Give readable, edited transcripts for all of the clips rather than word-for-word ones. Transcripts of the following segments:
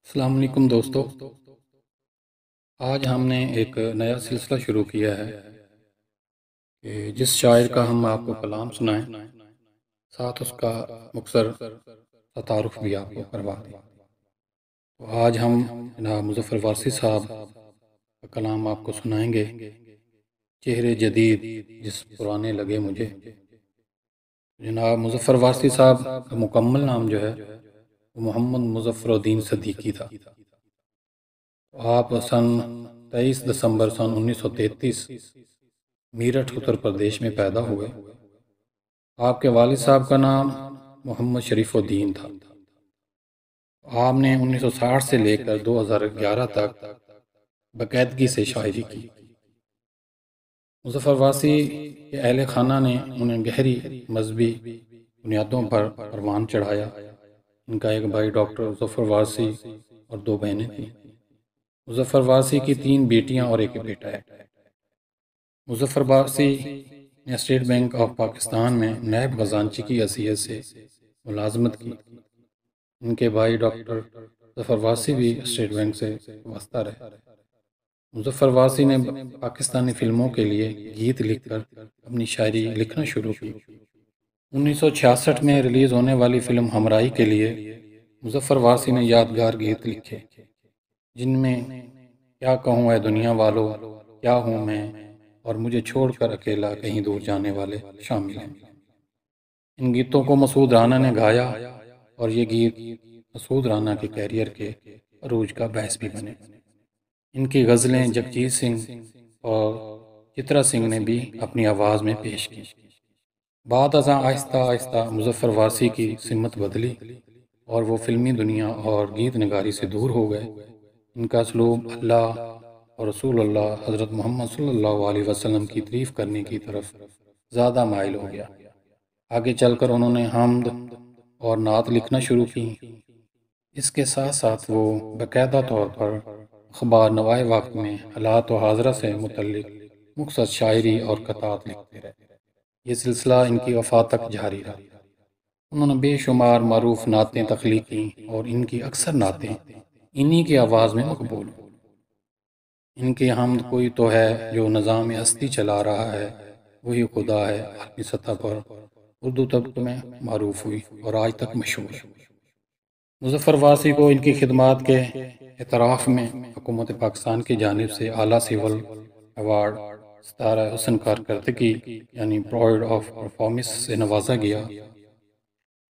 السلام علیکم دوستو، آج ہم نے ایک نیا سلسلہ شروع کیا ہے کہ جس شاعر کا ہم آپ کو کلام سنائیں، ساتھ اس کا مختصر سا تعارف بھی آپ کو کروا دیں۔ تو آج ہم جناب مظفر وارثی صاحب کا کلام آپ کو سنائیں گے، چہرے جدید جس پرانے لگے مجھے۔ جناب مظفر وارثی صاحب کا مکمل نام جو ہے وہ محمد مظفر الدین صدیقی تھا۔ آپ سن 23 دسمبر سن 1933 میرٹھ اتر پردیش میں پیدا ہوئے۔ آپ کے والد صاحب کا نام محمد شریف الدین تھا۔ آپ نے 1960 سے لے کر 2011 تک باقاعدگی سے شاعری کی۔ مظفر وارثی کے اہل خانہ نے انہیں گہری مذہبی بنیادوں پر پروان چڑھایا۔ ان کا ایک بھائی ڈاکٹر ظفر وارثی اور 2 بہنیں تھیں۔ مظفر وارثی کی 3 بیٹیاں اور ایک بیٹا ہے۔ مظفر وارثی نے اسٹیٹ بینک آف پاکستان میں نائب خزانچی کی حیثیت سے ملازمت کی۔ ان کے بھائی ڈاکٹر ظفر وارثی بھی اسٹیٹ بینک سے وابستہ رہے۔ مظفر وارثی نے پاکستانی فلموں کے لیے گیت لکھ کر اپنی شاعری لکھنا شروع کی۔ 1966 میں ریلیز ہونے والی فلم ہمراہی کے لیے مظفر وارثی نے یادگار گیت لکھے، جن میں کیا کہوں اے دنیا والو، کیا ہوں میں، اور مجھے چھوڑ کر اکیلا کہیں دور جانے والے شامل ہیں۔ ان گیتوں کو مسعود رانا نے گایا اور یہ گیت مسعود رانا کے کیریئر کے عروج کا باعث بھی بنے۔ ان کی غزلیں جگجیت سنگھ اور چترا سنگھ نے بھی اپنی آواز میں پیش کی۔ بعد ازاں آہستہ آہستہ مظفر وارثی کی سمت بدلی اور وہ فلمی دنیا اور گیت نگاری سے دور ہو گئے۔ ان کا اسلوب اللہ اور رسول اللہ حضرت محمد صلی اللہ علیہ وسلم کی تعریف کرنے کی طرف زیادہ مائل ہو گیا۔ آگے چل کر انہوں نے حمد اور نعت لکھنا شروع کی۔ اس کے ساتھ ساتھ وہ باقاعدہ طور پر اخبار نوائے وقت میں حالات و حاضرہ سے متعلق مختصر شاعری اور قطعات لکھتے رہے۔ یہ سلسلہ ان کی وفات تک جاری رہا۔ انہوں نے بے شمار معروف نعتیں تخلیق کیں اور ان کی اکثر نعتیں انہی کی آواز میں مقبول ہیں۔ ان کی حمد کوئی تو ہے جو نظام ہستی چلا رہا ہے، وہی خدا ہے، عالمی سطح پر اردو طبقے میں معروف ہوئی اور آج تک مشہور ہے۔ مظفر وارثی کو ان کی خدمات کے اعتراف میں حکومت پاکستان کی جانب سے اعلیٰ سول ایوارڈ ستارہ حسن کارکردگی یعنی پرائڈ آف پرفارمنس سے نوازا گیا۔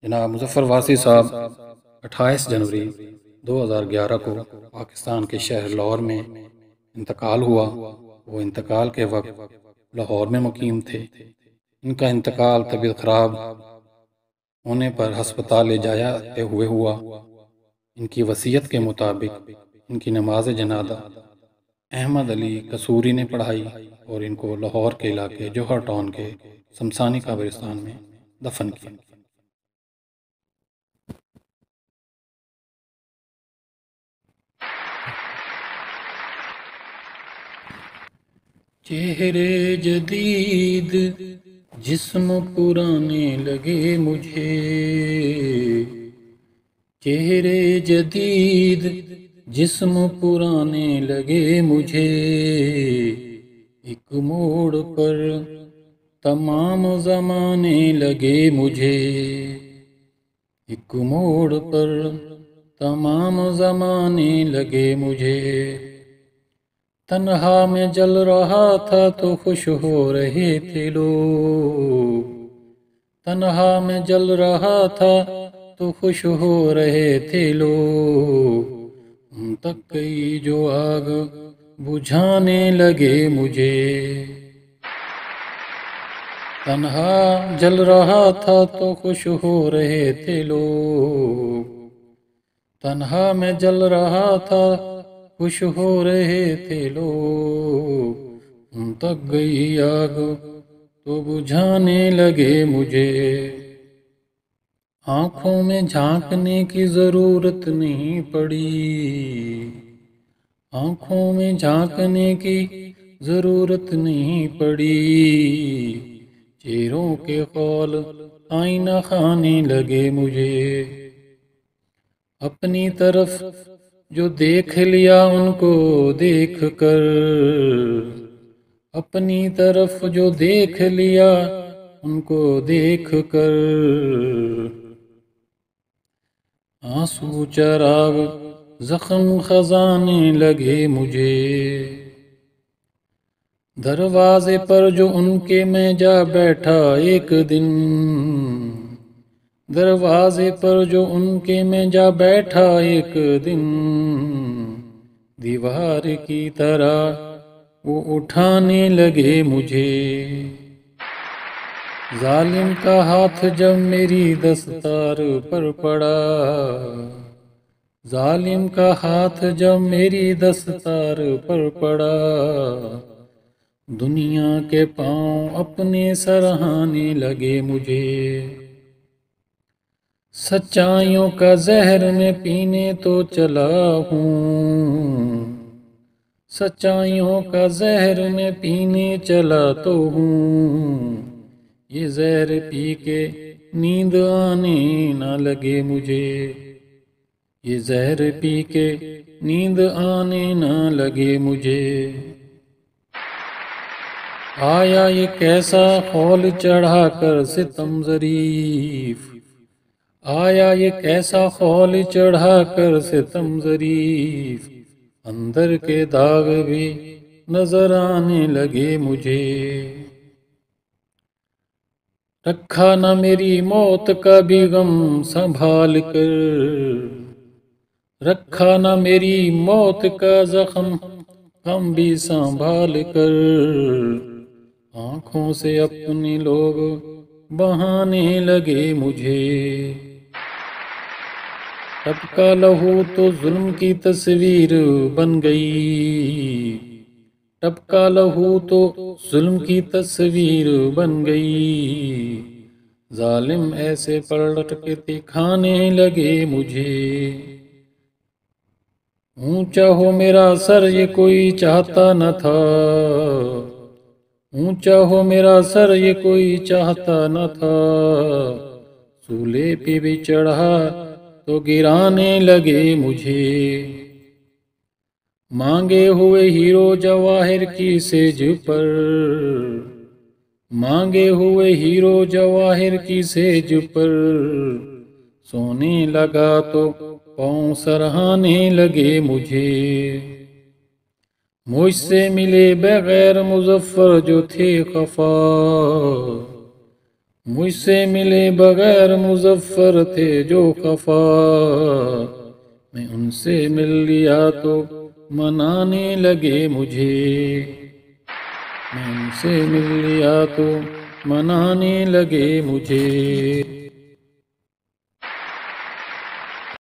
جناب مظفر وارثی صاحب 28 جنوری 2011 کو پاکستان کے شہر لاہور میں انتقال ہوا۔ وہ انتقال کے وقت لاہور میں مقیم تھے۔ ان کا انتقال طبیعت خراب ہونے پر ہسپتال لے جاتے ہوئے ہوا۔ ان کی وصیت کے مطابق ان کی نماز جنازہ احمد علی قصوری نے پڑھائی اور ان کو لاہور کے علاقے جوہر ٹاؤن کے شمشانی قبرستان میں دفن کیا۔ چہرے جدید جسم پرانے لگے مجھے، چہرے جدید جسم پرانے لگے مجھے، ایک موڑ پر تمام زمانے لگے مجھے، ایک موڑ پر تمام زمانے لگے مجھے، تنہا میں جل رہا تھا تو خوش ہو رہے تھے لوگ، تنہا میں جل رہا تھا تو خوش ہو رہے تھے لوگ، ان تک گئی جو آگ بجھانے لگے مجھے، تنہا جل رہا تھا تو خوش ہو رہے تھے لوگ، تنہا میں جل رہا تھا خوش ہو رہے تھے لوگ، ان تک گئی آگ تو بجھانے لگے مجھے، آنکھوں میں جھانکنے کی ضرورت نہیں پڑی، آنکھوں میں جھانکنے کی ضرورت نہیں پڑی، چہروں کے قول آئینہ خانے لگے مجھے، اپنی طرف جو دیکھ لیا ان کو دیکھ کر، اپنی طرف جو دیکھ لیا ان کو دیکھ کر، آنسو چراغ زخم خزانے لگے مجھے، دروازے پر جو ان کے میں جا بیٹھا ایک دن، دروازے پر جو ان کے میں جا بیٹھا ایک دن، دیوار کی طرح وہ اٹھانے لگے مجھے، ظالم کا ہاتھ جب میری دستار پر پڑا، ظالم کا ہاتھ جب میری دستار پر پڑا، دنیا کے پاؤں اپنے سرہانے لگے مجھے، سچائیوں کا زہر میں پینے تو چلا ہوں، سچائیوں کا زہر میں پینے چلا تو ہوں، یہ زہر پی کے نیند آنے نہ لگے مجھے، یہ زہر پی کے نیند آنے نہ لگے مجھے، آیا یہ کیسا خول چڑھا کر ستم ظریف، آیا یہ کیسا خول چڑھا کر ستم ظریف، اندر کے داغ بھی نظر آنے لگے مجھے، رکھا نہ میری موت کا بھی غم سنبھال کر، رکھا نہ میری موت کا زخم غم بھی سنبھال کر، آنکھوں سے اپنے لوگ بہانے لگے مجھے، ٹپکا لہو تو ظلم کی تصویر بن گئی، ٹپکا لہو تو ظلم کی تصویر بن گئی، ظالم ایسے پلٹ کے دکھانے لگے مجھے، اونچا ہو میرا سر یہ کوئی چاہتا نہ تھا، اونچا ہو میرا سر یہ کوئی چاہتا نہ تھا، سولے پہ بھی چڑھا تو گرانے لگے مجھے، مانگے ہوئے ہیرو جواہر کی سیج پر، مانگے ہوئے ہیرو جواہر کی سیج پر، سونے لگا تو پاؤں سرہانے لگے مجھے، مجھ سے ملے بغیر مظفر جو تھے خفا، مجھ سے ملے بغیر مظفر تھے جو خفا، میں ان سے مل لیا تو منانے لگے مجھے، میں ان سے مل لیا تو منانے لگے مجھے۔